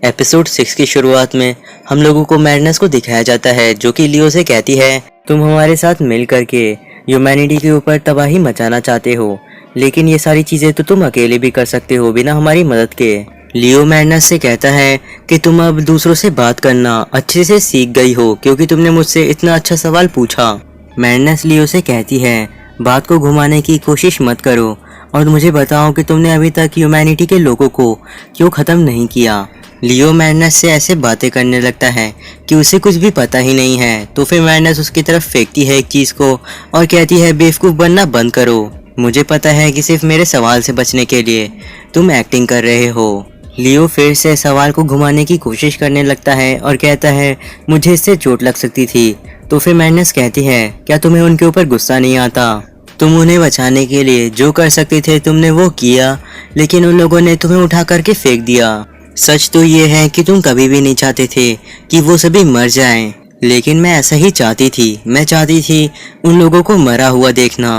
Episode 6 की शुरुआत में हम लोगों को मैडनेस को दिखाया जाता है, जो कि लियो से कहती है तुम हमारे साथ मिल करके ह्यूमैनिटी के ऊपर तबाही मचाना चाहते हो, लेकिन ये सारी चीजें तो तुम अकेले भी कर सकते हो बिना हमारी मदद के। लियो मैडनेस से कहता है कि तुम अब दूसरों से बात करना अच्छे से सीख गई हो क्योंकि तुमने मुझसे इतना अच्छा सवाल पूछा। मैडनेस लियो से कहती है बात को घुमाने की कोशिश मत करो और मुझे बताओ कि तुमने अभी तक ह्यूमैनिटी के लोगों को क्यों ख़त्म नहीं किया। लियो मैडनेस से ऐसे बातें करने लगता है कि उसे कुछ भी पता ही नहीं है। तो फिर मैडनेस उसकी तरफ फेंकती है एक चीज़ को और कहती है बेवकूफ़ बनना बंद करो, मुझे पता है कि सिर्फ मेरे सवाल से बचने के लिए तुम एक्टिंग कर रहे हो। लियो फिर से सवाल को घुमाने की कोशिश करने लगता है और कहता है मुझे इससे चोट लग सकती थी। तो फिर मैडनेस कहती है क्या तुम्हें उनके ऊपर गुस्सा नहीं आता? तुम उन्हें बचाने के लिए जो कर सकते थे तुमने वो किया, लेकिन उन लोगों ने तुम्हें उठा करके फेंक दिया। सच तो ये है कि तुम कभी भी नहीं चाहते थे कि वो सभी मर जाएं, लेकिन मैं ऐसा ही चाहती थी। मैं चाहती थी उन लोगों को मरा हुआ देखना।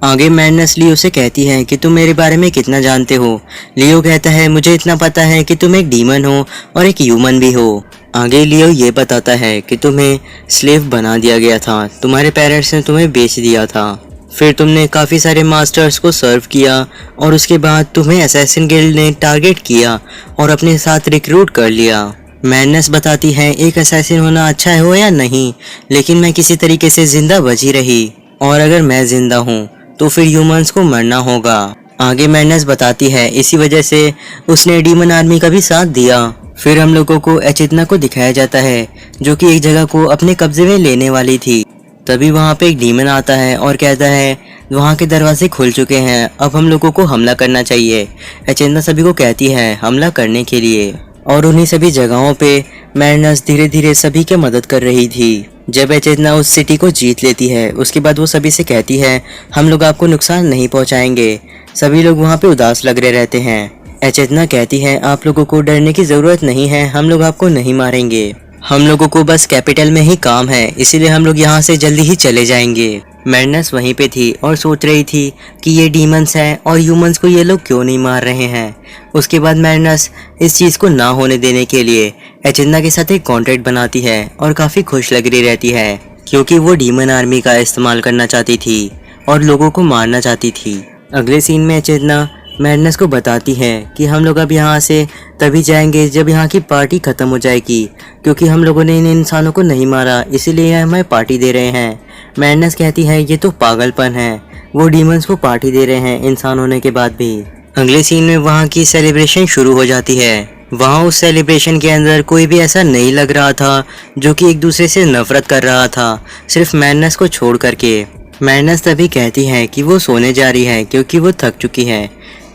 आगे मैडनेस लियो से कहती है कि तुम मेरे बारे में कितना जानते हो। लियो कहता है मुझे इतना पता है कि तुम एक डीमन हो और एक ह्यूमन भी हो। आगे लियो ये बताता है कि तुम्हें स्लेव बना दिया गया था, तुम्हारे पेरेंट्स ने तुम्हें बेच दिया था, फिर तुमने काफ़ी सारे मास्टर्स को सर्व किया और उसके बाद तुम्हें असैसिन गिल्ड ने टारगेट किया और अपने साथ रिक्रूट कर लिया। मैडनेस बताती है एक असैसिन होना अच्छा हो या नहीं, लेकिन मैं किसी तरीके से जिंदा बची रही और अगर मैं जिंदा हूँ तो फिर ह्यूमंस को मरना होगा। आगे मैडनेस बताती है इसी वजह से उसने डीमन आर्मी का भी साथ दिया। फिर हम लोगों को एचितना को दिखाया जाता है जो कि एक जगह को अपने कब्जे में लेने वाली थी। तभी वहाँ पे एक डीमन आता है और कहता है वहाँ के दरवाजे खुल चुके हैं, अब हम लोगों को हमला करना चाहिए। एचितना सभी को कहती है हमला करने के लिए और उन्हीं सभी जगहों पे मैडनेस धीरे धीरे सभी की मदद कर रही थी। जब एचितना उस सिटी को जीत लेती है उसके बाद वो सभी से कहती है हम लोग आपको नुकसान नहीं पहुँचाएंगे। सभी लोग वहाँ पे उदास लग रहे रहते हैं। एचितना कहती है आप लोगों को डरने की ज़रूरत नहीं है, हम लोग आपको नहीं मारेंगे, हम लोगों को बस कैपिटल में ही काम है, इसीलिए हम लोग यहाँ से जल्दी ही चले जाएंगे। मैडनेस वहीं पे थी और सोच रही थी कि ये डीमंस हैं और ह्यूमंस को ये लोग क्यों नहीं मार रहे हैं। उसके बाद मैडनेस इस चीज़ को ना होने देने के लिए एचितना के साथ एक कॉन्ट्रैक्ट बनाती है और काफ़ी खुश लग रही रहती है क्योंकि वो डीमन आर्मी का इस्तेमाल करना चाहती थी और लोगों को मारना चाहती थी। अगले सीन में एचितना मैडनेस को बताती है कि हम लोग अब यहाँ से तभी जाएंगे जब यहाँ की पार्टी ख़त्म हो जाएगी, क्योंकि हम लोगों ने इन इंसानों को नहीं मारा इसीलिए हमें पार्टी दे रहे हैं। मैडनेस कहती है ये तो पागलपन है, वो डीमंस को पार्टी दे रहे हैं इंसान होने के बाद भी। अगले सीन में वहाँ की सेलिब्रेशन शुरू हो जाती है। वहाँ उस सेलिब्रेशन के अंदर कोई भी ऐसा नहीं लग रहा था जो कि एक दूसरे से नफरत कर रहा था, सिर्फ मैडनेस को छोड़ करके। मैडनेस तभी कहती है कि वो सोने जा रही है क्योंकि वो थक चुकी है।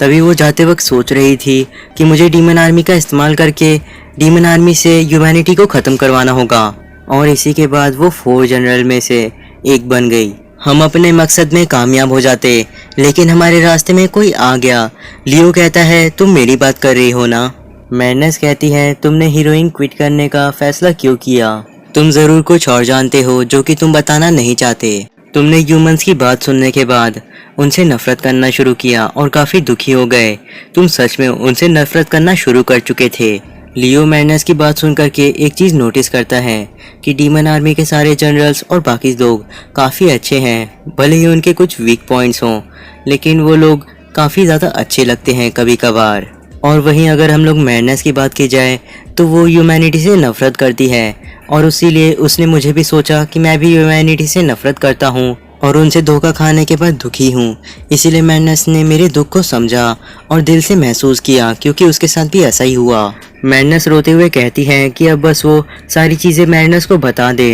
तभी वो जाते वक्त सोच रही थी कि मुझे डीमन आर्मी का इस्तेमाल करके डीमन आर्मी से ह्यूमैनिटी को ख़त्म करवाना होगा और इसी के बाद वो 4 जनरल में से एक बन गई। हम अपने मकसद में कामयाब हो जाते, लेकिन हमारे रास्ते में कोई आ गया। लियो कहता है तुम मेरी बात कर रही हो ना? मैडनेस कहती है तुमने हीरोइन क्विट करने का फैसला क्यों किया? तुम ज़रूर कुछ और जानते हो जो कि तुम बताना नहीं चाहते। तुमने ह्यूमंस की बात सुनने के बाद उनसे नफरत करना शुरू किया और काफ़ी दुखी हो गए। तुम सच में उनसे नफरत करना शुरू कर चुके थे। लियो मैडनेस की बात सुन करके एक चीज़ नोटिस करता है कि डीमन आर्मी के सारे जनरल्स और बाकी लोग काफ़ी अच्छे हैं, भले ही उनके कुछ वीक पॉइंट्स हों, लेकिन वो लोग काफ़ी ज़्यादा अच्छे लगते हैं कभी कभार। और वहीं अगर हम लोग मैडनेस की बात की जाए तो वो ह्यूमैनिटी से नफरत करती है और इसीलिए उसने मुझे भी सोचा कि मैं भी ह्यूमैनिटी से नफरत करता हूँ और उनसे धोखा खाने के बाद दुखी हूँ। इसीलिए मैडनेस ने मेरे दुख को समझा और दिल से महसूस किया क्योंकि उसके साथ भी ऐसा ही हुआ। मैडनेस रोते हुए कहती है कि अब बस वो सारी चीज़ें मैडनेस को बता दे।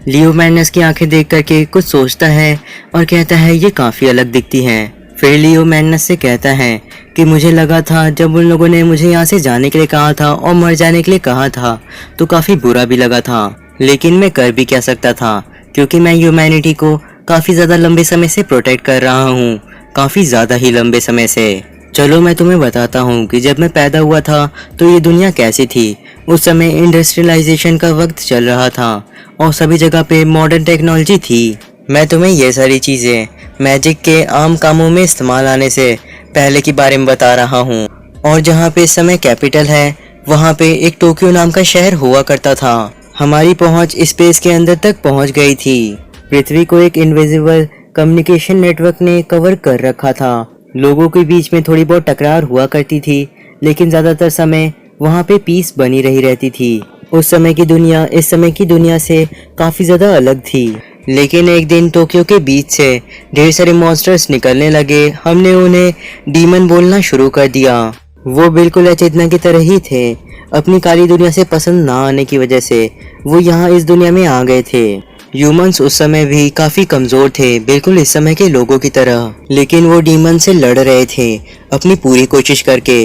लियो मैडनेस की आंखें देख करके कुछ सोचता है और कहता है ये काफ़ी अलग दिखती हैं। फिर लियो मैडनेस से कहता है कि मुझे लगा था जब उन लोगों ने मुझे यहाँ से जाने के लिए कहा था और मर जाने के लिए कहा था तो काफ़ी बुरा भी लगा था, लेकिन मैं कर भी क्या सकता था क्योंकि मैं ह्यूमैनिटी को काफ़ी ज़्यादा लंबे समय से प्रोटेक्ट कर रहा हूँ, काफ़ी ज़्यादा ही लंबे समय से। चलो मैं तुम्हें बताता हूँ कि जब मैं पैदा हुआ था तो ये दुनिया कैसी थी। उस समय इंडस्ट्रियलाइजेशन का वक्त चल रहा था और सभी जगह पे मॉडर्न टेक्नोलॉजी थी। मैं तुम्हें ये सारी चीज़ें मैजिक के आम कामों में इस्तेमाल आने से पहले के बारे में बता रहा हूँ। और जहाँ पे इस समय कैपिटल है वहाँ पे एक टोक्यो नाम का शहर हुआ करता था। हमारी पहुँच स्पेस के अंदर तक पहुँच गई थी। पृथ्वी को एक इनविजिबल कम्युनिकेशन नेटवर्क ने कवर कर रखा था। लोगों के बीच में थोड़ी बहुत टकरार हुआ करती थी, लेकिन ज्यादातर समय वहाँ पे पीस बनी रही रहती थी। उस समय की दुनिया इस समय की दुनिया से काफी ज्यादा अलग थी। लेकिन एक दिन टोक्यो के बीच से ढेर सारे मॉन्स्टर्स निकलने लगे। हमने उन्हें डीमन बोलना शुरू कर दिया। वो बिल्कुल अचेतना की तरह ही थे। अपनी काली दुनिया से पसंद ना आने की वजह से वो यहाँ इस दुनिया में आ गए थे। ह्यूमंस उस समय भी काफी कमजोर थे, बिल्कुल इस समय के लोगों की तरह। लेकिन वो डीमन से लड़ रहे थे अपनी पूरी कोशिश करके।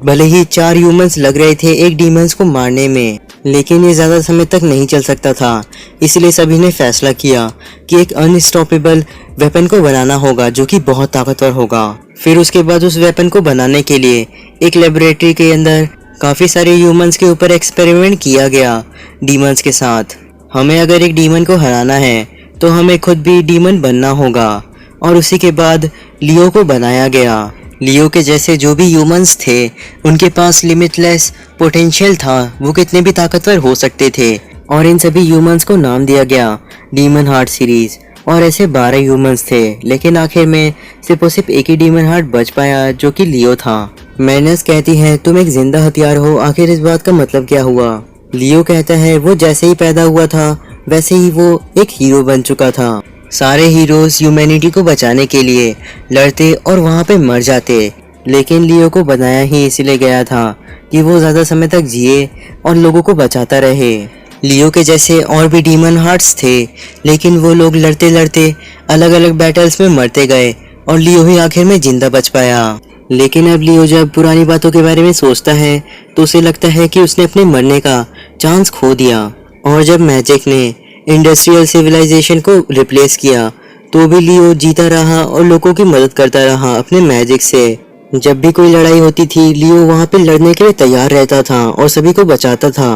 भले ही 4 ह्यूमंस लग रहे थे एक डीमंस को मारने में, लेकिन ये ज्यादा समय तक नहीं चल सकता था। इसलिए सभी ने फैसला किया कि एक अनस्टॉपेबल वेपन को बनाना होगा जो कि बहुत ताकतवर होगा। फिर उसके बाद उस वेपन को बनाने के लिए एक लेबोरेटरी के अंदर काफी सारे ह्यूमंस के ऊपर एक्सपेरिमेंट किया गया डीमंस के साथ। हमें अगर एक डीमन को हराना है तो हमें खुद भी डीमन बनना होगा। और उसी के बाद लियो को बनाया गया। लियो के जैसे जो भी ह्यूमंस थे उनके पास लिमिटलेस पोटेंशियल था, वो कितने भी ताकतवर हो सकते थे। और इन सभी ह्यूमंस को नाम दिया गया डीमन हार्ट सीरीज। और ऐसे 12 ह्यूमंस थे, लेकिन आखिर में सिर्फ और सिर्फ एक ही डीमन हार्ट बच पाया जो कि लियो था। मैनस कहती है तुम एक जिंदा हथियार हो, आखिर इस बात का मतलब क्या हुआ? लियो कहता है वो जैसे ही पैदा हुआ था वैसे ही वो एक हीरो बन चुका था। सारे हीरोज ह्यूमैनिटी को बचाने के लिए लड़ते और वहाँ पे मर जाते, लेकिन लियो को बनाया ही इसलिए गया था कि वो ज्यादा समय तक जिए और लोगों को बचाता रहे। लियो के जैसे और भी डीमन हार्ट्स थे, लेकिन वो लोग लड़ते लड़ते अलग अलग बैटल्स में मरते गए और लियो ही आखिर में जिंदा बच पाया। लेकिन अब लियो जब पुरानी बातों के बारे में सोचता है तो उसे लगता है कि उसने अपने मरने का चांस खो दिया। और जब मैजिक ने इंडस्ट्रियल सिविलाइजेशन को रिप्लेस किया तो भी लियो जीता रहा और लोगों की मदद करता रहा अपने मैजिक से। जब भी कोई लड़ाई होती थी लियो वहाँ पे लड़ने के लिए तैयार रहता था और सभी को बचाता था।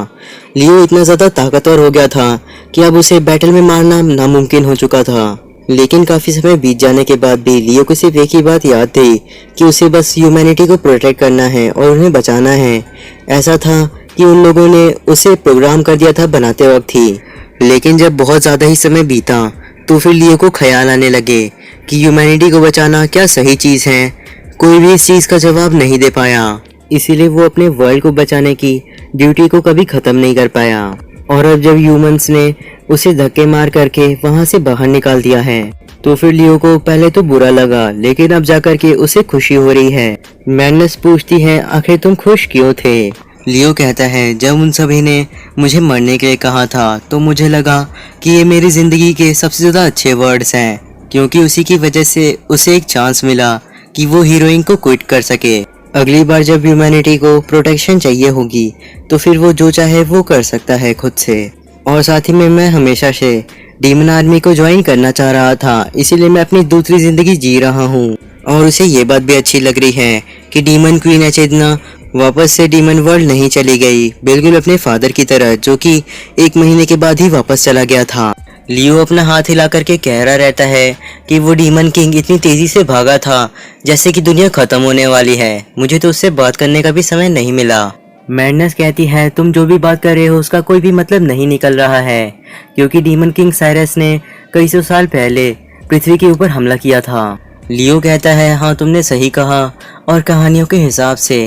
लियो इतना ज्यादा ताकतवर हो गया था कि अब उसे बैटल में मारना नामुमकिन हो चुका था। लेकिन काफी समय बीत जाने के बाद भी लियो को सिर्फ एक ही बात याद थी कि उसे बस ह्यूमैनिटी को प्रोटेक्ट करना है और उन्हें बचाना है। ऐसा था कि उन लोगों ने उसे प्रोग्राम कर दिया था बनाते वक्त ही। लेकिन जब बहुत ज्यादा ही समय बीता तो फिर लियो को ख्याल आने लगे कि ह्यूमैनिटी को बचाना क्या सही चीज है। कोई भी इस चीज का जवाब नहीं दे पाया, इसीलिए वो अपने वर्ल्ड को बचाने की ड्यूटी को कभी खत्म नहीं कर पाया। और अब जब ह्यूमंस ने उसे धक्के मार करके वहां से बाहर निकाल दिया है तो फिर लियो को पहले तो बुरा लगा, लेकिन अब जाकर के उसे खुशी हो रही है। मैडनेस पूछती है आखिर तुम खुश क्यों थे? लियो कहता है जब उन सभी ने मुझे मरने के लिए कहा था तो मुझे लगा कि ये मेरी जिंदगी के सबसे ज्यादा अच्छे वर्ड्स हैं, क्योंकि उसी की वजह से उसे एक चांस मिला कि वो हीरोइन को क्विट कर सके। अगली बार जब ह्यूमैनिटी को प्रोटेक्शन चाहिए होगी तो फिर वो जो चाहे वो कर सकता है खुद से। और साथ ही में मैं हमेशा से डीमन आर्मी को ज्वाइन करना चाह रहा था, इसीलिए मैं अपनी दूसरी जिंदगी जी रहा हूँ। और उसे ये बात भी अच्छी लग रही है कि डीमन क्वीन एचेडना वापस से डीमन वर्ल्ड नहीं चली गई, बिल्कुल अपने फादर की तरह जो कि 1 महीने के बाद ही वापस चला गया था। लियो अपना हाथ हिला करके कह रहा रहता है कि वो डीमन किंग इतनी तेजी से भागा था जैसे कि दुनिया खत्म होने वाली है। मुझे तो उससे बात करने का भी समय नहीं मिला। मैडनेस कहती है तुम जो भी बात कर रहे हो उसका कोई भी मतलब नहीं निकल रहा है, क्योंकि डीमन किंग साइरस ने कई सौ साल पहले पृथ्वी के ऊपर हमला किया था। लियो कहता है हाँ तुमने सही कहा, और कहानियों के हिसाब से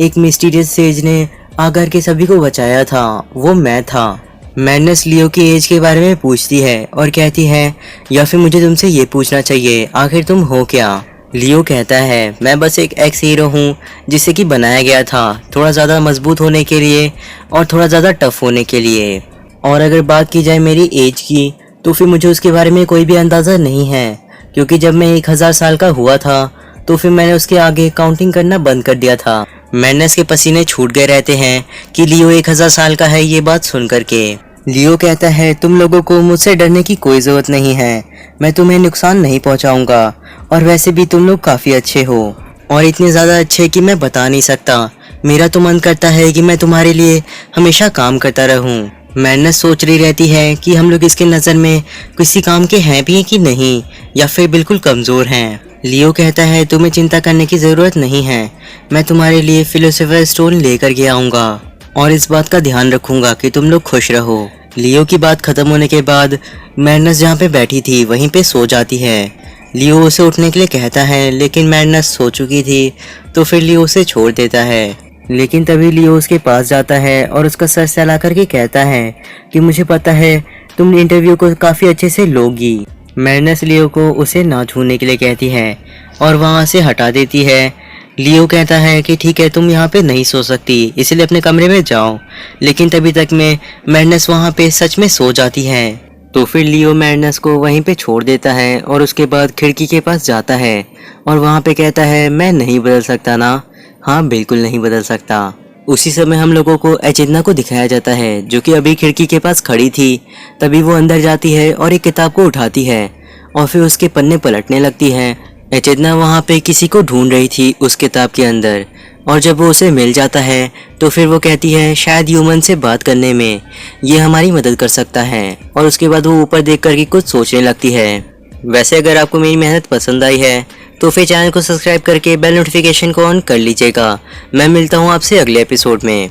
एक मिस्टीरियस सेज ने आकर के सभी को बचाया था, वो मैं था। मैडनेस लियो की एज के बारे में पूछती है और कहती है या फिर मुझे तुमसे ये पूछना चाहिए आखिर तुम हो क्या? लियो कहता है मैं बस एक एक्स हीरो हूँ जिसे कि बनाया गया था थोड़ा ज़्यादा मजबूत होने के लिए और थोड़ा ज़्यादा टफ होने के लिए। और अगर बात की जाए मेरी एज की तो फिर मुझे उसके बारे में कोई भी अंदाज़ा नहीं है, क्योंकि जब मैं 1000 साल का हुआ था तो फिर मैंने उसके आगे काउंटिंग करना बंद कर दिया था। मैडनेस के पसीने छूट गए रहते हैं कि लियो 1000 साल का है ये बात सुन करके। लियो कहता है तुम लोगों को मुझसे डरने की कोई ज़रूरत नहीं है, मैं तुम्हें नुकसान नहीं पहुंचाऊंगा, और वैसे भी तुम लोग काफ़ी अच्छे हो और इतने ज़्यादा अच्छे कि मैं बता नहीं सकता। मेरा तो मन करता है कि मैं तुम्हारे लिए हमेशा काम करता रहूं। मैडनेस सोच रही रहती है कि हम लोग इसके नज़र में किसी काम के हैं भी कि नहीं, या फिर बिल्कुल कमज़ोर हैं। लियो कहता है तुम्हें चिंता करने की ज़रूरत नहीं है, मैं तुम्हारे लिए फिलोसोफर स्टोन लेकर के आऊँगा। और इस बात का ध्यान रखूंगा कि तुम लोग खुश रहो। लियो की बात खत्म होने के बाद मैडनेस जहाँ पे बैठी थी वहीं पे सो जाती है। लियो उसे उठने के लिए कहता है लेकिन मैडनेस सो चुकी थी, तो फिर लियो उसे छोड़ देता है। लेकिन तभी लियो उसके पास जाता है और उसका सर सहला करके कहता है कि मुझे पता है तुम इंटरव्यू को काफ़ी अच्छे से लोगी। मैडनेस लियो को उसे ना छूने के लिए कहती है और वहाँ से हटा देती है। लियो कहता है कि ठीक है, तुम यहाँ पे नहीं सो सकती, इसलिए अपने कमरे में जाओ। लेकिन तभी तक में मैडनेस वहाँ पे सच में सो जाती है। तो फिर लियो मैडनेस को वहीं पे छोड़ देता है और उसके बाद खिड़की के पास जाता है और वहाँ पे कहता है मैं नहीं बदल सकता ना। हाँ, बिल्कुल नहीं बदल सकता। उसी समय हम लोगों को एचेदना को दिखाया जाता है जो कि अभी खिड़की के पास खड़ी थी। तभी वो अंदर जाती है और एक किताब को उठाती है और फिर उसके पन्ने पलटने लगती है। एचेदना वहाँ पे किसी को ढूंढ रही थी उस किताब के अंदर, और जब वो उसे मिल जाता है तो फिर वो कहती है शायद ह्यूमन से बात करने में ये हमारी मदद कर सकता है। और उसके बाद वो ऊपर देख कर के कुछ सोचने लगती है। वैसे अगर आपको मेरी मेहनत पसंद आई है तो फिर चैनल को सब्सक्राइब करके बेल नोटिफिकेशन को ऑन कर लीजिएगा। मैं मिलता हूँ आपसे अगले एपिसोड में।